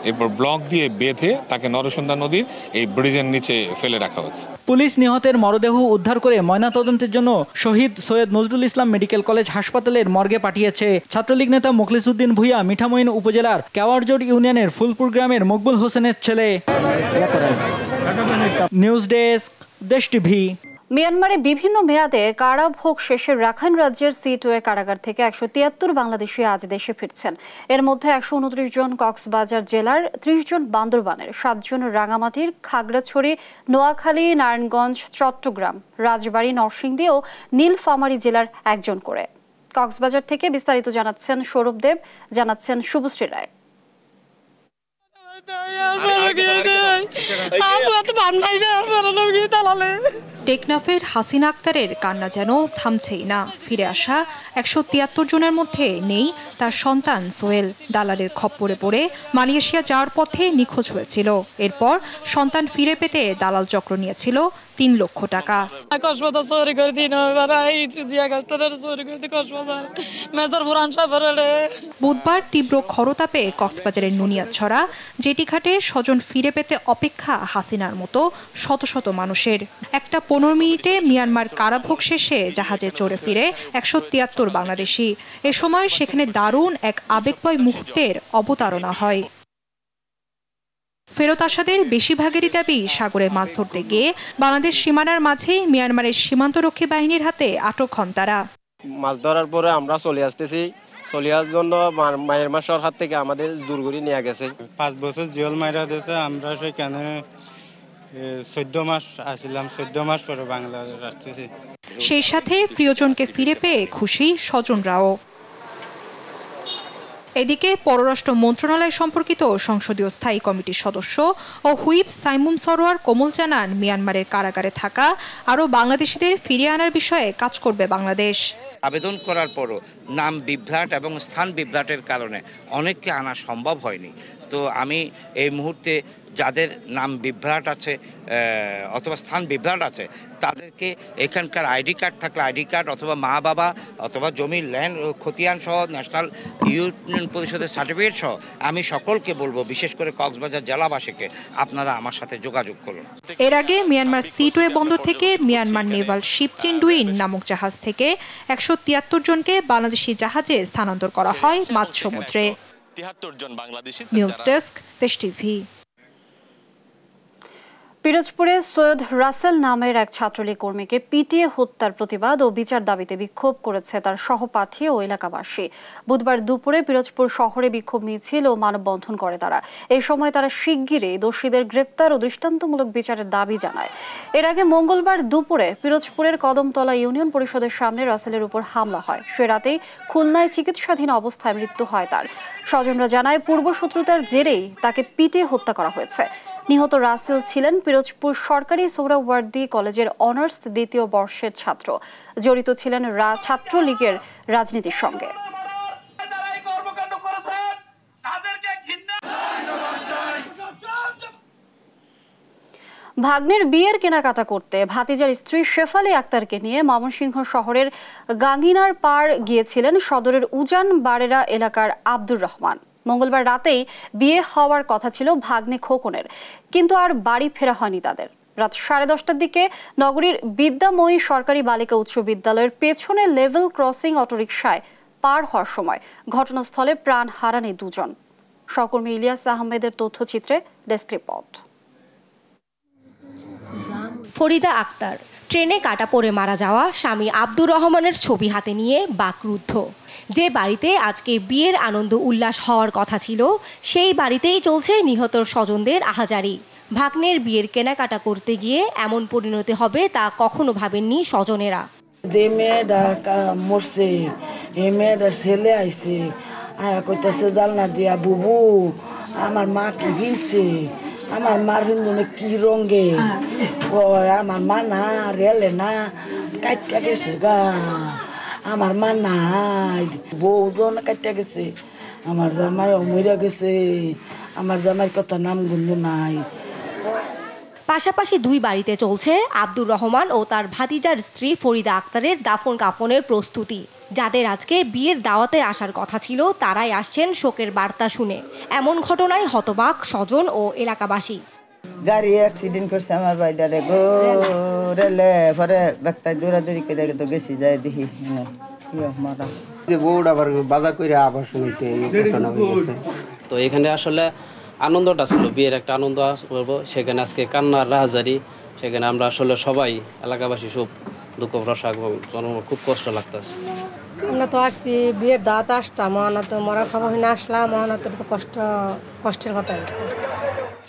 [SPEAKER 18] এরপর ব্লক দিয়ে বেঁধে তাকে নরসুন্দা নদীর এই ব্রিজের নিচে ফেলে রাখা হয়েছে।
[SPEAKER 2] পুলিশ নিহতের মরদেহ উদ্ধার করে ময়নাতদন্তের জন্য শহীদ সৈয়দ নজরুল ইসলাম মেডিকেল কলেজ হাসপাতালের মর্গে পাঠিয়েছে। ছাত্রলীগ নেতা মোখলেছউদ্দিন ভূঁইয়া মিঠামইন উপজেলার কেওয়ারজোড় ইউনিয়নের ফুলপুর গ্রামের মকবুল হোসেনের ছেলে। নিউজ ডেস্ক, দেশ টিভি।
[SPEAKER 1] মিয়ানমারে বিভিন্ন মেয়াদে কারাভোগ শেষে রাখাইন রাজ্যের সিটওয়ে কারাগার থেকে 173 বাংলাদেশি আজ দেশে ফিরছেন। এর মধ্যে 129 জন কক্সবাজার জেলার, 30 জন বান্দরবানের, 7 জন রাঙামাটির, খাগড়াছড়ি, নোয়াখালী, নারায়ণগঞ্জ, চট্টগ্রাম, রাজবাড়ী, নরসিংদী ও নীলফামারী জেলার 1 জন করে। কক্সবাজার থেকে বিস্তারিত জানাচ্ছেন সৌরভ দেব, জানাচ্ছেন শুভশ্রী রায়।
[SPEAKER 19] টেকনাফের হাসিনা আক্তারের কান্না যেন থামছেই না। ফিরে আসা 173 জনের মধ্যে নেই তার সন্তান সোহেল। দালালের খপ্পরে পড়ে মালয়েশিয়া যাওয়ার পথে নিখোঁজ হয়েছিল। এরপর সন্তান ফিরে পেতে দালাল চক্র নিয়েছিল 3 লক্ষ টাকা। বুধবার তীব্র খরতাপে কক্সবাজারের নুনিয়াছড়া জেটিঘাটে স্বজন ফিরে পেতে অপেক্ষা হাসিনার মতো শত শত মানুষের। একটা 15 মিনিটে মিয়ানমার কারাভোগ শেষে জাহাজে চড়ে ফিরে 173 বাংলাদেশি। এ সময় সেখানে দারুণ এক আবেগময় মুহূর্তের অবতারণা হয়। ফেরত আসাদের বেশিরভাগেরই দাবি সাগরে মাছ ধরতে গিয়ে বাংলাদেশ সীমানার মাঝেই মিয়ানমারের সীমান্তরক্ষী বাহিনীর হাতে আটক হন তারা।
[SPEAKER 20] মাছ ধরার পরে আমরা চলে আসতেছি, চলে আসার জন্য মায়ানমার সরকার থেকে আমাদের জোর করে নিয়ে গেছে।
[SPEAKER 22] 5 বছর জেল মাইরা দিয়েছে। আমরা সেখানে 14 মাস আসছিলাম, 14 মাস পরে বাংলাদেশ আসতেছি।
[SPEAKER 19] সেই সাথে প্রিয়জনকে ফিরে পেয়ে খুশি স্বজনরাও। এদিকে পররাষ্ট্র মন্ত্রণালয় সম্পর্কিত সংসদীয় স্থায়ী কমিটির সদস্য ও হুইপ সাইমুম সরোয়ার কোমল জানান, মিয়ানমারের কারাগারে থাকা আরও বাংলাদেশিদের ফিরিয়ে আনার বিষয়ে কাজ করবে বাংলাদেশ।
[SPEAKER 23] আবেদন করার পরও নাম বিভ্রাট এবং স্থান বিভ্রাটের কারণে অনেককে আনা সম্ভব হয়নি। তো আমি এই মুহূর্তে যাদের নাম বিভ্রাট আছে অথবা স্থান বিভ্রাট আছে তাদেরকে এখানকার আইডি কার্ড থাকলে আইডি কার্ড অথবা মা বাবা অথবা জমির ল্যান্ড খতিয়ান সহ ন্যাশনাল ইউনিয়ন পরিষদের সার্টিফিকেট সহ আমি সকলকে বলবো, বিশেষ করে কক্সবাজার জেলাবাসীকে, আপনারা আমার সাথে যোগাযোগ করুন।
[SPEAKER 19] এর আগে মিয়ানমার সিটওয়ে বন্দর থেকে মিয়ানমার নেভাল শিপ চিনডুইন নামক জাহাজ থেকে 173 জনকে বাংলাদেশি জাহাজে স্থানান্তর করা হয় মাঝ সমুদ্রে।
[SPEAKER 14] 73 জন বাংলাদেশি।
[SPEAKER 19] নিউজ ডেস্ক, দেশ টিভি।
[SPEAKER 1] পিরোজপুরে সৈয়দ রাসেল নামের এক ছাত্রলীগ কর্মীকে পিটিয়ে হত্যার প্রতিবাদ ও বিচার দাবিতে বিক্ষোভ করেছে তার সহপাঠী ও এলাকাবাসী। বুধবার দুপুরে পিরোজপুর শহরে বিক্ষোভ মিছিল ও মানববন্ধন করে তারা। এই সময় তারা শিগগিরই দোষীদের গ্রেপ্তার ও দৃষ্টান্তমূলক বিচারের দাবি জানায়। এর আগে মঙ্গলবার দুপুরে পিরোজপুরের কদমতলা ইউনিয়ন পরিষদের সামনে রাসেলের উপর হামলা হয়। সে রাতেই খুলনায় চিকিৎসাধীন অবস্থায় মৃত্যু হয় তার। স্বজনরা জানায়, পূর্বশত্রুতার জেরেই তাকে পিটিয়ে হত্যা করা হয়েছে। নিহত রাসেল ছিলেন পিরোজপুর সরকারি সোহরাওয়ার্দী কলেজের অনার্স দ্বিতীয় বর্ষের ছাত্র। জড়িত ছিলেন ছাত্রলীগের রাজনীতির সঙ্গে। ভাগ্নের বিয়ের কেনাকাটা করতে ভাতিজার স্ত্রী শেফালী আক্তারকে নিয়ে ময়মনসিংহ শহরের গাঙ্গিনার পাড় গিয়েছিলেন সদরের উজান বাড়েরা এলাকার আব্দুর রহমান। মঙ্গলবার রাতেই বিয়ে হওয়ার কথা ছিল ভাগ্নে খোকনের, কিন্তু আর বাড়ি ফেরা হয়নি তাদের। রাত 10:30টার দিকে নগরীর বিদ্যাময়ী সরকারি বালিকা উচ্চ বিদ্যালয়ের পেছনে লেভেল ক্রসিং অটোরিকশায় পার হওয়ার সময় ঘটনাস্থলে প্রাণ হারান এই দুজন। সহকর্মী ইলিয়াস আহমেদের তথ্যচিত্রে ডেস্ক রিপোর্ট।
[SPEAKER 3] ফরিদা আক্তার ট্রেনে কাটা পড়ে মারা যাওয়া স্বামী আব্দুর রহমানের ছবি হাতে নিয়ে বাকরুদ্ধ। যে বাড়িতে আজকে বিয়ের আনন্দ উল্লাস হওয়ার কথা ছিল, সেই বাড়িতেই চলছে নিহত স্বজনদের আহাজারি। ভাগ্নের বিয়ের কেনাকাটা করতে গিয়ে এমন পরিণতি হবে তা কখনো ভাবেননি স্বজনেরা।
[SPEAKER 7] যে মেয়েটা মরছে, এই মেয়েটার ছেলে আইছে, আয়া কইতাছে জালনা দিয়া, বুবু আমার মা কি ভিনছে, আমার মার ভিন্দনে কি রঙে, আমার মা না রেলে না কাটিয়া গেছে গা, আমার মা নাই, বউজন কাটিয়া গেছে, আমার জামাই মইরা গেছে, আমার জামাইয়ের কথা নাম গুলো নাই।
[SPEAKER 3] পাশাপাশি দুই বাড়িতে চলছে আব্দুর রহমান ও তার ভাতিজার স্ত্রী ফরিদা আক্তারের দাফন কাফনের প্রস্তুতি। যাদের আজকে বিয়ের দাওয়াতে আসার কথা ছিল, তারাই আসছেন শোকের বার্তা শুনে। এমন ঘটনায় হতবাক স্বজন ও এলাকাবাসী।
[SPEAKER 8] গাড়ি অ্যাক্সিডেন্ট করছে আমার বাইডারে গো, রেলে পরে ব্যক্তায় দৌড়াদৌড়ি করে তো গেছি যায় দেখি মারা
[SPEAKER 9] যে বউটা আবার বাজার করে আবার শুনিতে এই ঘটনা হয়ে গেছে।
[SPEAKER 10] তো এখানে আসলে আনন্দটা ছিল, বিয়ের একটা আনন্দ করবো, সেখানে আজকে কান্নার রাহাজারি, সেখানে আমরা আসলে সবাই এলাকাবাসী সব দুঃখ প্রশাক খুব কষ্ট লাগতেছে।
[SPEAKER 24] আমরা তো আসছি বিয়ের দাওয়াতে আসতাম, মহানা তো মরার খবর হয়ে আসলাম, মহানা তো কষ্টের কথা।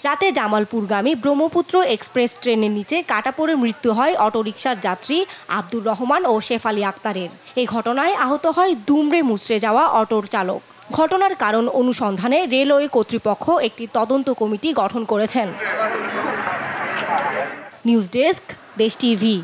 [SPEAKER 3] রাতে জামালপুরগামী ব্রহ্মপুত্র এক্সপ্রেস ট্রেনের নিচে কাটা পড়ে মৃত্যু হয় অটোরিকশার যাত্রী আব্দুর রহমান ও শেফালী আক্তারের। এই ঘটনায় আহত হয় দুমড়ে মুচড়ে যাওয়া অটোর চালক। ঘটনার কারণ অনুসন্ধানে রেলওয়ে কর্তৃপক্ষ একটি তদন্ত কমিটি গঠন করেছেন। নিউজ ডেস্ক, দেশ টিভি।